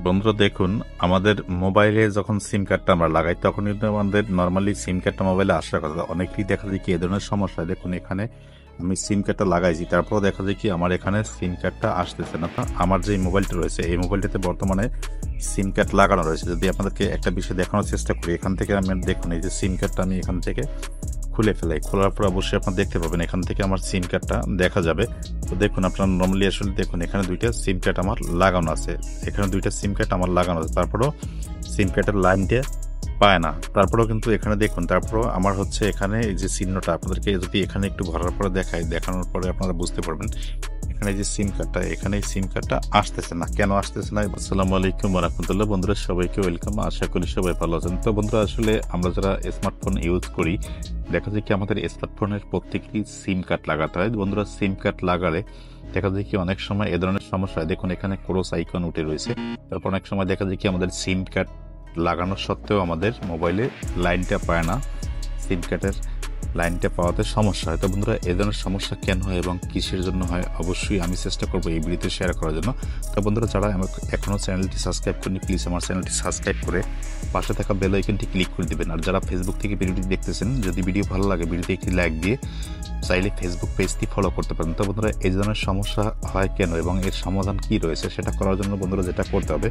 বন্ধুরা দেখুন, আমাদের মোবাইলে যখন সিম কার্ডটা আমরা লাগাই তখন কিন্তু আমাদের নর্মালি সিম কার্ডটা মোবাইলে আসার কথা। অনেকেই দেখা যায় কি এ ধরনের সমস্যা। দেখুন এখানে আমি সিম কার্ডটা লাগাইছি, তারপরও দেখা যায় কি আমার এখানে সিম কার্ডটা আসতেছে না। তো আমার যে মোবাইলটা রয়েছে এই মোবাইলটাতে বর্তমানে সিম কার্ড লাগানো রয়েছে। যদি আপনাদেরকে একটা বিষয় দেখানোর চেষ্টা করি, এখান থেকে আমি দেখুন এই যে সিম কার্ডটা আমি এখান থেকে খুলে ফেলাই। খোলার পর অবশ্যই আপনারা দেখতে পাবেন এখান থেকে আমার সিম কার্ডটা দেখা যাবে। তো দেখুন আপনারা নর্মালি আসলে দেখুন এখানে দুইটা সিম কার্ড আমার লাগানো আছে, এখানে দুইটা সিম কার্ড আমার লাগানো আছে, তারপরও সিম কার্ডের লাইনটা পায় না। তারপরেও কিন্তু এখানে দেখুন, তারপরও আমার হচ্ছে এখানে এই যে চিহ্নটা আপনাদেরকে যদি এখানে একটু ভরার পরে দেখাই, দেখানোর পরে আপনারা বুঝতে পারবেন এখানে যে সিম কার্ডটা, এখানে সিম কার্ডটা আসতেছে না। কেন আসতেছে না? আসসালামু আলাইকুম ওয়া রাহমাতুল্লাহ। বন্ধুরা সবাইকে ওয়েলকাম, আশা করি সবাই ভালো আছেন। তো বন্ধুরা আসলে আমরা যারা স্মার্টফোন ইউজ করি দেখা যায় কি আমাদের স্মার্টফোনের প্রত্যেকটি সিম কার্ড লাগাতে হয়। বন্ধুরা সিম কার্ড লাগালে দেখা যায় কি অনেক সময় এ ধরনের সমস্যা। দেখুন এখানে ক্রস আইকন উঠে রয়েছে, তারপর অনেক সময় দেখা যায় কি আমাদের সিম কার্ড লাগানো সত্ত্বেও আমাদের মোবাইলে লাইনটা পায় না, সিম কার্ডের লাইনটা পাওয়াতে সমস্যা হয়। তো বন্ধুরা এ ধরনের সমস্যা কেন হয় এবং কিসের জন্য হয় অবশ্যই আমি চেষ্টা করবো এই ভিডিওতে শেয়ার করার জন্য। তো বন্ধুরা যারা এখনও চ্যানেলটি সাবস্ক্রাইব করেনি প্লিজ আমার চ্যানেলটি সাবস্ক্রাইব করে পাশে থাকা বেল আইকনটি ক্লিক করে দিবেন। আর যারা ফেসবুক থেকে ভিডিওটি দেখতেছেন, যদি ভিডিও ভালো লাগে ভিডিওতে একটি লাইক দিয়ে চাইলে ফেসবুক পেজটি ফলো করতে পারেন। তো বন্ধুরা এই ধরনের সমস্যা হয় কেন এবং এর সমাধান কি রয়েছে সেটা করার জন্য বন্ধুরা যেটা করতে হবে,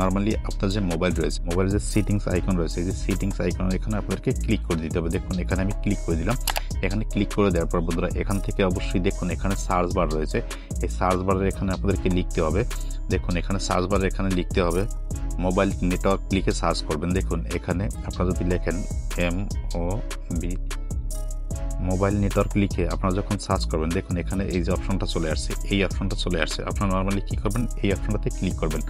নর্মালি আপনার যে মোবাইল রয়েছে, মোবাইলের যে সিটিংস আইকন রয়েছে, এই যে সিটিংস আইকন এখানে আপনাদেরকে ক্লিক করে দিতে হবে। দেখুন এখানে আমি ক্লিক করে দিলাম। এখানে ক্লিক করে দেওয়ার পর বন্ধুরা এখান থেকে অবশ্যই দেখুন এখানে সার্চ বার রয়েছে, এই সার্চ বারের এখানে আপনাদেরকে লিখতে হবে। দেখুন এখানে সার্চ বারে এখানে লিখতে হবে মোবাইল নেটওয়ার্ক, লিখে সার্চ করবেন। দেখুন এখানে আপনারা যদি লেখেন MOB মোবাইল নেটওয়ার্ক লিখে আপনারা যখন সার্চ করবেন দেখুন এখানে এই যে অপশনটা চলে আসছে, এই অপশনটা চলে আসছে। আপনারা নর্মালি কী করবেন, এই অপশনটাতে ক্লিক করবেন।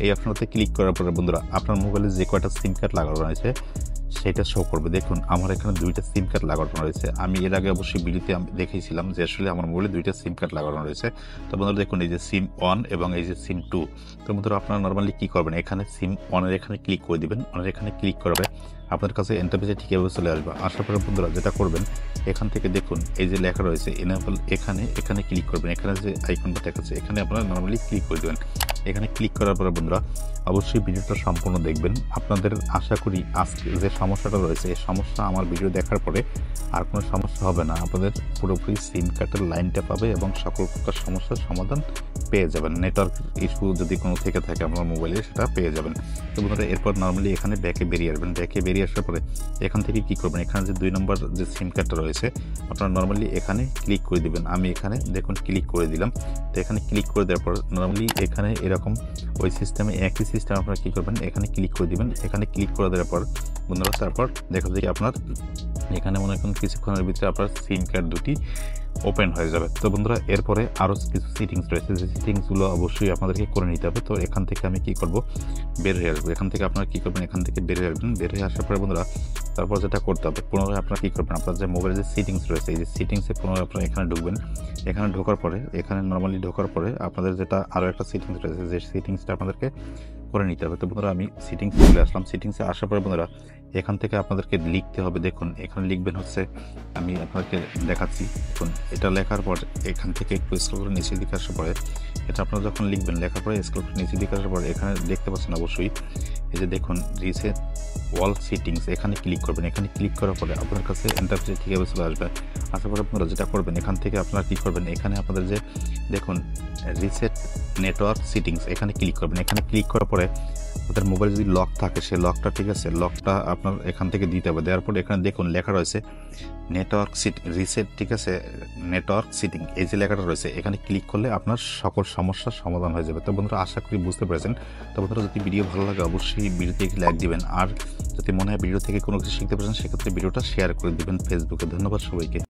এই অপশনটাতে ক্লিক করার পরে বন্ধুরা আপনার মোবাইলে যে কয়টা সিম কার্ড লাগানো রয়েছে সেটা শো করবে। দেখুন আমার এখানে দুইটা সিম কার্ড লাগানো রয়েছে। আমি এর আগে অবশ্যই ভিডিওতে আমি দেখিয়েছিলাম যে আসলে আমার মোবাইলে দুইটা সিম কার্ড লাগানো রয়েছে। তো বন্ধুরা দেখুন এই যে সিম 1 এবং এই যে সিম 2। তো বন্ধুরা আপনারা নর্মালি কী করবেন, এখানে সিম 1 এর এখানে ক্লিক করে দিবেন। অনের এখানে ক্লিক করবে আপনার কাছে ইন্টারফেসে ঠিক এভাবে চলে আসবে। আসার পরে বন্ধুরা যেটা করবেন এখান থেকে দেখুন এই যে লেখা রয়েছে এনেবল, এখানে ক্লিক করবেন। এখানে যে আইকনটা দেখাচ্ছে এখানে আপনারা নর্মালি ক্লিক করে দেবেন। এখানে ক্লিক করার পরে বন্ধুরা অবশ্যই ভিডিওটা সম্পূর্ণ দেখবেন। আপনাদের আশা করি আজকে যে সমস্যাটা রয়েছে এই সমস্যা আমার ভিডিও দেখার পরে আর কোনো সমস্যা হবে না। আপনাদের পুরোপুরি সিম কার্ডের লাইনটা পাবে এবং সকল প্রকার সমস্যার সমাধান পেয়ে যাবেন। নেটওয়ার্ক ইস্যু যদি কোনো থেকে থাকে আপনার মোবাইলে সেটা পেয়ে যাবেন। তো বন্ধুরা এরপর নর্মালি এখানে ব্যাকে বেরিয়ে আসবেন। ব্যাকে বেরিয়ে আসার পরে এখান থেকে কী করবেন, এখানে যে 2 নম্বর যে সিম কার্ডটা রয়েছে আপনারা নর্মালি এখানে ক্লিক করে দিবেন। আমি এখানে দেখুন ক্লিক করে দিলাম। তো এখানে ক্লিক করে দেওয়ার পর নর্মালি এখানে এরকম ওই সিস্টেমে একই সিস্টেম আপনারা কী করবেন, এখানে ক্লিক করে দিবেন। এখানে ক্লিক করে দেওয়ার পর বন্ধুরা তারপর দেখা যায় আপনার এখানে মনে করেন কিছুক্ষণের ভিতরে আপনার সিম কার্ড দুটি ওপেন হয়ে যাবে। তো বন্ধুরা এরপরে আরও কিছু সেটিংস রয়েছে, যে সেটিংসগুলো অবশ্যই আপনাদেরকে করে নিতে হবে। তো এখান থেকে আমি কী করব, বের হয়ে আসবো। এখান থেকে আপনারা কী করবেন, এখান থেকে বের হয়ে আসবেন। বের হয়ে আসার পরে বন্ধুরা তারপর যেটা করতে হবে পুনরায় আপনারা কী করবেন, আপনার যে মোবাইলের যে সেটিংস রয়েছে এই যে সেটিংসে পুনরায় আপনারা এখানে ঢুকবেন। এখানে ঢোকার পরে এখানে নর্মালি ঢোকার পরে আপনাদের যেটা আরও একটা সেটিংস রয়েছে যে সেটিংসটা আপনাদেরকে করে নিতে হবে। তো বন্ধুরা আমি সেটিংসে চলে আসলাম। সেটিংসে আসার পরে বন্ধুরা এখান থেকে আপনাদেরকে লিখতে হবে। দেখুন এখানে লিখবেন হচ্ছে, আমি আপনাদেরকে দেখাচ্ছি। দেখুন এটা লেখার পর এখান থেকে একটু স্ক্রল করে নিচের দিকে আসার পরে এটা আপনারা যখন লিখবেন, লেখার পরে স্ক্রল করে নিচের দিকে আসার পরে এখানে দেখতে পাচ্ছেন অবশ্যই এই যে দেখুন রিসেট ওয়াল সেটিংস, এখানে ক্লিক করবেন। এখানে ক্লিক করার পরে আপনার কাছে ইন্টারফেসে ঠিকভাবে চলে আসবে। আসার পরে আপনারা যেটা করবেন এখান থেকে আপনারা কী করবেন, এখানে আপনাদের যে দেখুন রিসেট নেটওয়ার্ক সেটিংস এখানে ক্লিক করবেন। এখানে ক্লিক করার পরে আপনাদের মোবাইল যদি লক থাকে সে লকটা, ঠিক আছে, লকটা আপনার এখান থেকে দিতে হবে। দেওয়ার পরে এখানে দেখুন লেখা রয়েছে নেটওয়ার্ক রিসেট, ঠিক আছে, নেটওয়ার্ক সেটিং, এই যে লেখাটা রয়েছে এখানে ক্লিক করলে আপনার সকল সমস্যার সমাধান হয়ে যাবে। তো বন্ধুরা আশা করি বুঝতে পেরেছেন। তো বন্ধুরা যদি ভিডিও ভালো লাগে অবশ্যই ভিডিওতে একটি লাইক দিবেন। আর যদি মনে হয় ভিডিও থেকে কোনো কিছু শিখতে পারেন সেক্ষেত্রে ভিডিওটা শেয়ার করে দিবেন ফেসবুকে। ধন্যবাদ সবাইকে।